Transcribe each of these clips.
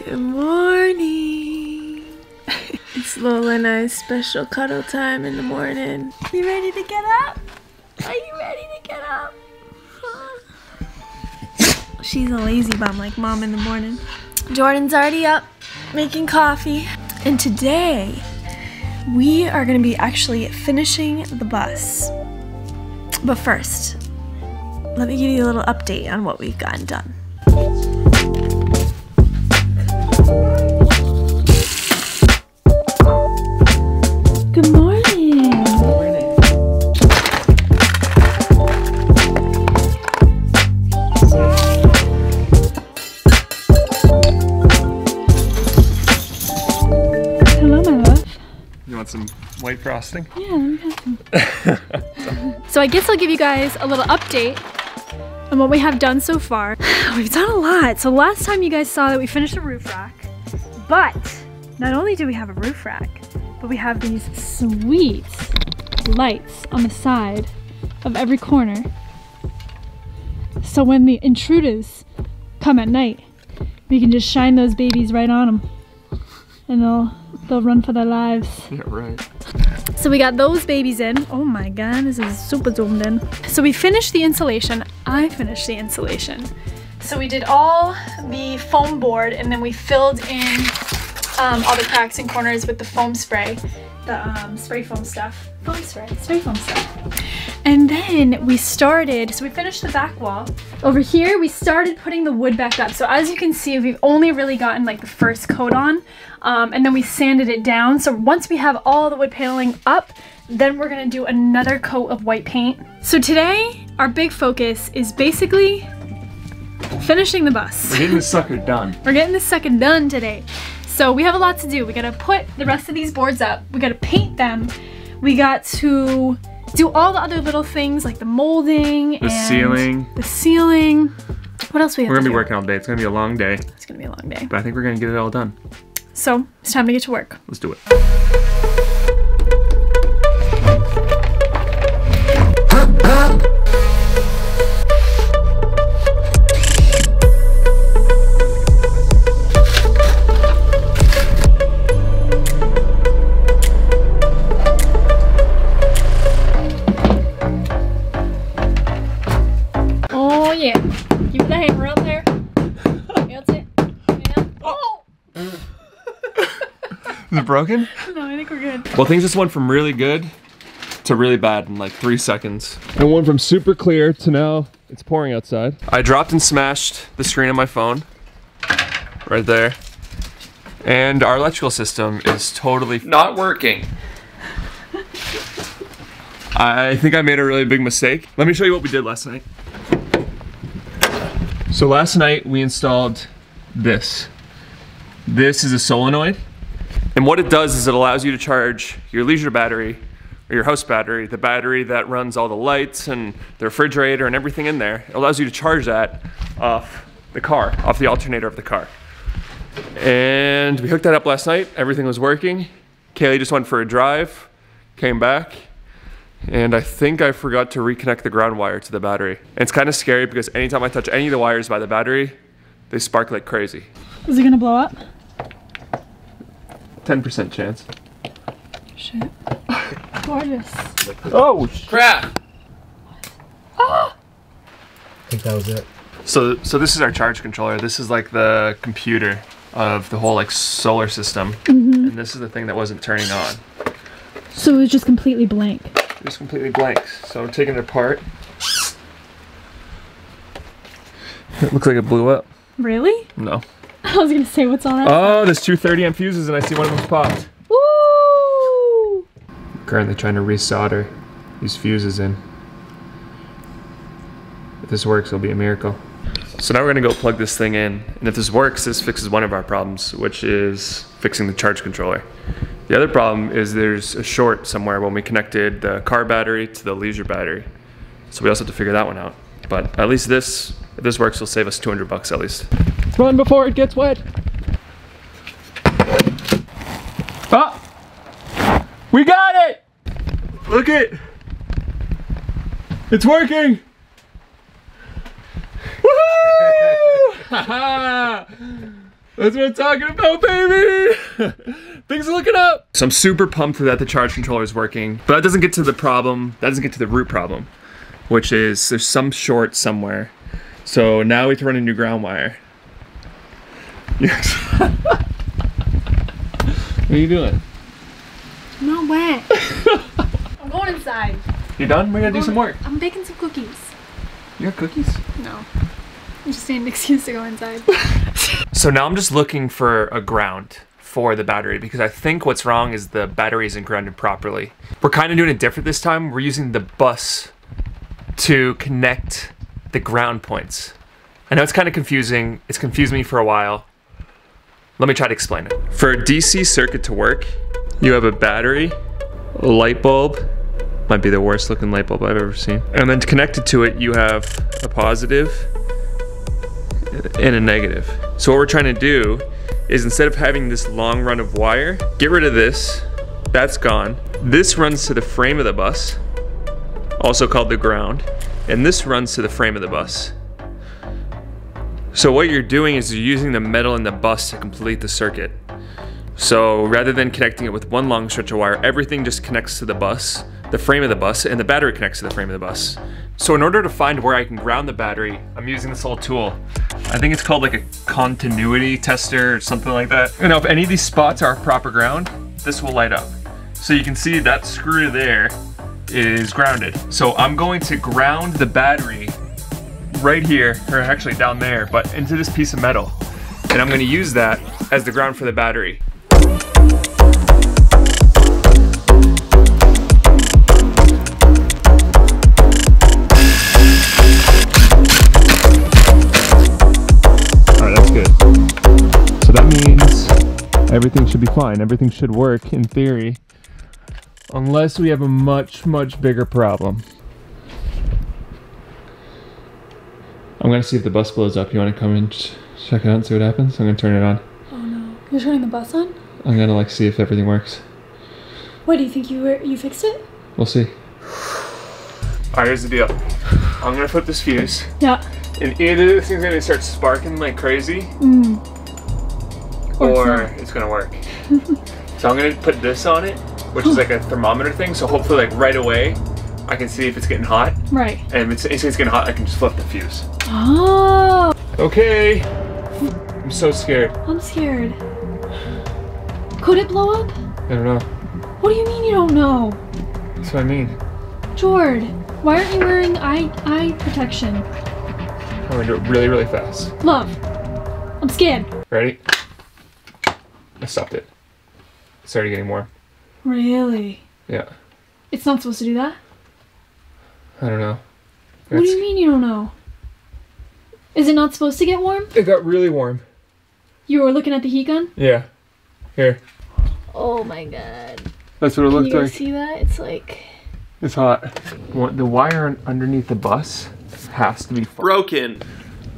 Good morning. It's Lola and I's special cuddle time in the morning. You ready to get up? Are you ready to get up? She's a lazy bum like mom in the morning. Jordan's already up making coffee. And today we are gonna be actually finishing the bus. But first, let me give you a little update on what we've gotten done. Good morning. Good morning. Hello, my love. You want some white frosting? Yeah, let me have some. So I guess I'll give you guys a little update on what we have done so far. We've done a lot. So last time you guys saw that we finished the roof rack, but not only do we have a roof rack, but we have these sweet lights on the side of every corner. So when the intruders come at night, we can just shine those babies right on them and they'll run for their lives. Yeah, right. So we got those babies in. Oh my God, this is super zoomed in. So we finished the insulation. I finished the insulation. So we did all the foam board and then we filled in all the cracks and corners with the foam spray. The spray foam stuff. Spray foam stuff. And then we started, so we finished the back wall. Over here, we started putting the wood back up. So as you can see, we've only really gotten like the first coat on, and then we sanded it down. So once we have all the wood paneling up, then we're gonna do another coat of white paint. So today, our big focus is basically finishing the bus. We're getting this sucker done. We're getting this sucker done today. So we have a lot to do. We gotta put the rest of these boards up. We gotta paint them. We got to do all the other little things like the molding and the ceiling. What else we have to do? We're gonna be working all day. It's gonna be a long day. It's gonna be a long day. But I think we're gonna get it all done. So it's time to get to work. Let's do it. Oh yeah, keep the hammer up there. That's it. Yeah. Oh! Is it broken? No, I think we're good. Well, things just went from really good to really bad in like 3 seconds. And went from super clear to now it's pouring outside. I dropped and smashed the screen on my phone. Right there. And our electrical system is totally not working. I think I made a really big mistake. Let me show you what we did last night. So last night we installed this. This is a solenoid. And what it does is it allows you to charge your leisure battery or your house battery, the battery that runs all the lights and the refrigerator and everything in there. It allows you to charge that off the car, off the alternator of the car. And we hooked that up last night. Everything was working. Kaylee just went for a drive, came back, and I think I forgot to reconnect the ground wire to the battery. And it's kind of scary because anytime I touch any of the wires by the battery, they spark like crazy. Is it gonna blow up? 10% chance. Shit. Gorgeous. Oh, crap! Oh! I think that was it. So this is our charge controller. This is like the computer of the whole like solar system. And this is the thing that wasn't turning on. So it was just completely blank. It was completely blank. So I'm taking it apart. It looks like it blew up. Really? No. I was gonna say, what's on that? Oh, there's 2 30 amp fuses and I see one of them's popped. Woo! I'm currently trying to resolder these fuses in. If this works, it'll be a miracle. So now we're gonna go plug this thing in, and if this works, this fixes one of our problems, which is fixing the charge controller. The other problem is there's a short somewhere when we connected the car battery to the leisure battery. So we also have to figure that one out. But at least this, if this works, will save us 200 bucks at least. Run before it gets wet. Ah! We got it! Look it! It's working! Woohoo! That's what I'm talking about, baby! Things are looking up! So I'm super pumped that the charge controller is working, but that doesn't get to the problem, that doesn't get to the root problem, which is there's some short somewhere. So now we have to run a new ground wire. Yes. What are you doing? I'm not wet. I'm going inside. You done? We gotta do some work. I'm baking some cookies. You got cookies? No. I'm just saying an excuse to go inside. So now I'm just looking for a ground for the battery because I think what's wrong is the battery isn't grounded properly. We're kind of doing it different this time. We're using the bus to connect the ground points. I know it's kind of confusing. It's confused me for a while. Let me try to explain it. For a DC circuit to work, you have a battery, a light bulb, might be the worst looking light bulb I've ever seen. And then connected to it, you have a positive and a negative. So what we're trying to do is instead of having this long run of wire, get rid of this, that's gone. This runs to the frame of the bus, also called the ground, and this runs to the frame of the bus. So what you're doing is you're using the metal in the bus to complete the circuit. So rather than connecting it with one long stretch of wire, everything just connects to the bus, the frame of the bus, and the battery connects to the frame of the bus. So in order to find where I can ground the battery, I'm using this little tool. I think it's called like a continuity tester or something like that. You know, if any of these spots are proper ground, this will light up. So you can see that screw there is grounded. So I'm going to ground the battery right here, or actually down there, but into this piece of metal. And I'm going to use that as the ground for the battery. Alright, that's good. So that means everything should be fine. Everything should work in theory. Unless we have a much, much bigger problem. I'm gonna see if the bus blows up. You wanna come and check it out and see what happens? I'm gonna turn it on. Oh no. You're turning the bus on? I'm gonna like see if everything works. What, do you think you fixed it? We'll see. Alright, here's the deal. I'm gonna flip this fuse. Yeah. And either this thing's gonna start sparking like crazy, or it's gonna work. So I'm gonna put this on it, which is like a thermometer thing, so hopefully like right away I can see if it's getting hot. Right. And if it's getting hot, I can just flip the fuse. Oh. Okay. I'm so scared. I'm scared. Could it blow up? I don't know. What do you mean you don't know? That's what I mean. Jord, why aren't you wearing eye protection? I'm gonna do it really, really fast. Love, I'm scared. Ready? I stopped it. It started getting warm. Really? Yeah. It's not supposed to do that? I don't know. What do you mean you don't know? Is it not supposed to get warm? It got really warm. You were looking at the heat gun? Yeah. Here. Oh my god. That's what it looked Can you like. guys see that? It's like... It's hot. The wire underneath the bus has to be broken.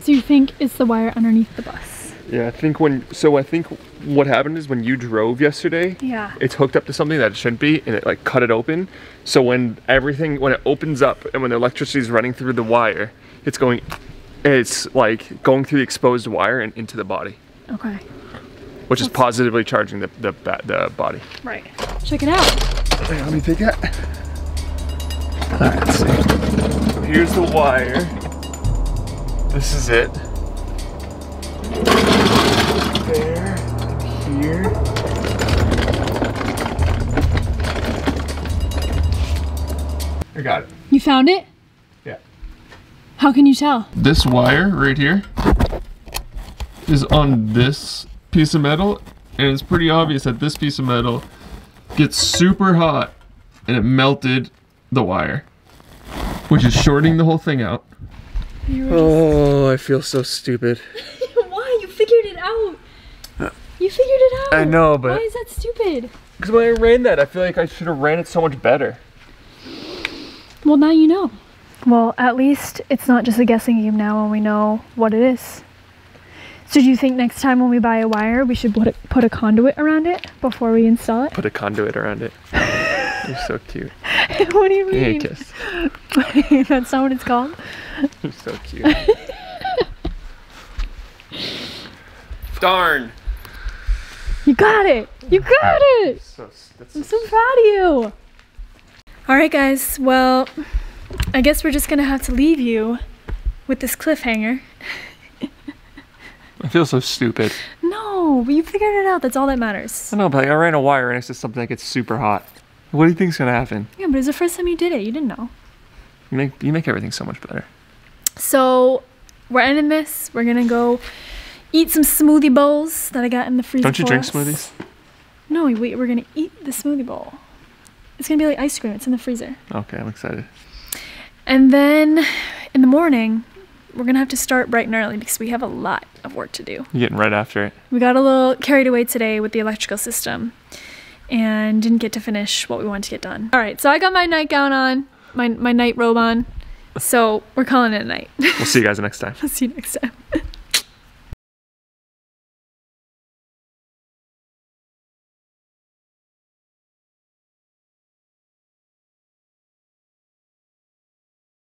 So you think it's the wire underneath the bus? Yeah, I think what happened is when you drove yesterday, Yeah. it's hooked up to something that it shouldn't be, and it like cut it open. So when it opens up and when the electricity is running through the wire, it's like going through the exposed wire and into the body. Okay. Which is positively charging the body. Right. Check it out. Hey, let me take that. Alright, let's see. So here's the wire. This is it. There, here. I got it. You found it? Yeah. How can you tell? This wire right here is on this piece of metal, and it's pretty obvious that this piece of metal gets super hot and it melted the wire, which is shorting the whole thing out. Oh, I feel so stupid. Why? You figured it out. You figured it out. I know, but... Why is that stupid? Because when I ran that, I feel like I should have ran it so much better. Well, now you know. Well, at least it's not just a guessing game now and we know what it is. So do you think next time when we buy a wire, we should put a conduit around it before we install it? Put a conduit around it. You're so cute. What do you mean? Hey, kiss. That's not what it's called? You're so cute. Darn. You got it. You got it. I'm so proud of you. All right, guys. Well, I guess we're just gonna have to leave you with this cliffhanger. I feel so stupid. No, but you figured it out. That's all that matters. I know, but I ran a wire next to something that gets super hot. What do you think's gonna happen? Yeah, but it was the first time you did it. You didn't know. You make everything so much better. So we're ending this. We're gonna go eat some smoothie bowls that I got in the freezer. Don't you for drink us. smoothies? No, wait. We're gonna eat the smoothie bowl. It's gonna be like ice cream. It's in the freezer. Okay, I'm excited. And then in the morning, we're gonna have to start bright and early because we have a lot of work to do. You're getting right after it. We got a little carried away today with the electrical system and didn't get to finish what we wanted to get done. All right, so I got my nightgown on, my night robe on. So we're calling it a night. We'll see you guys next time. I'll see you next time.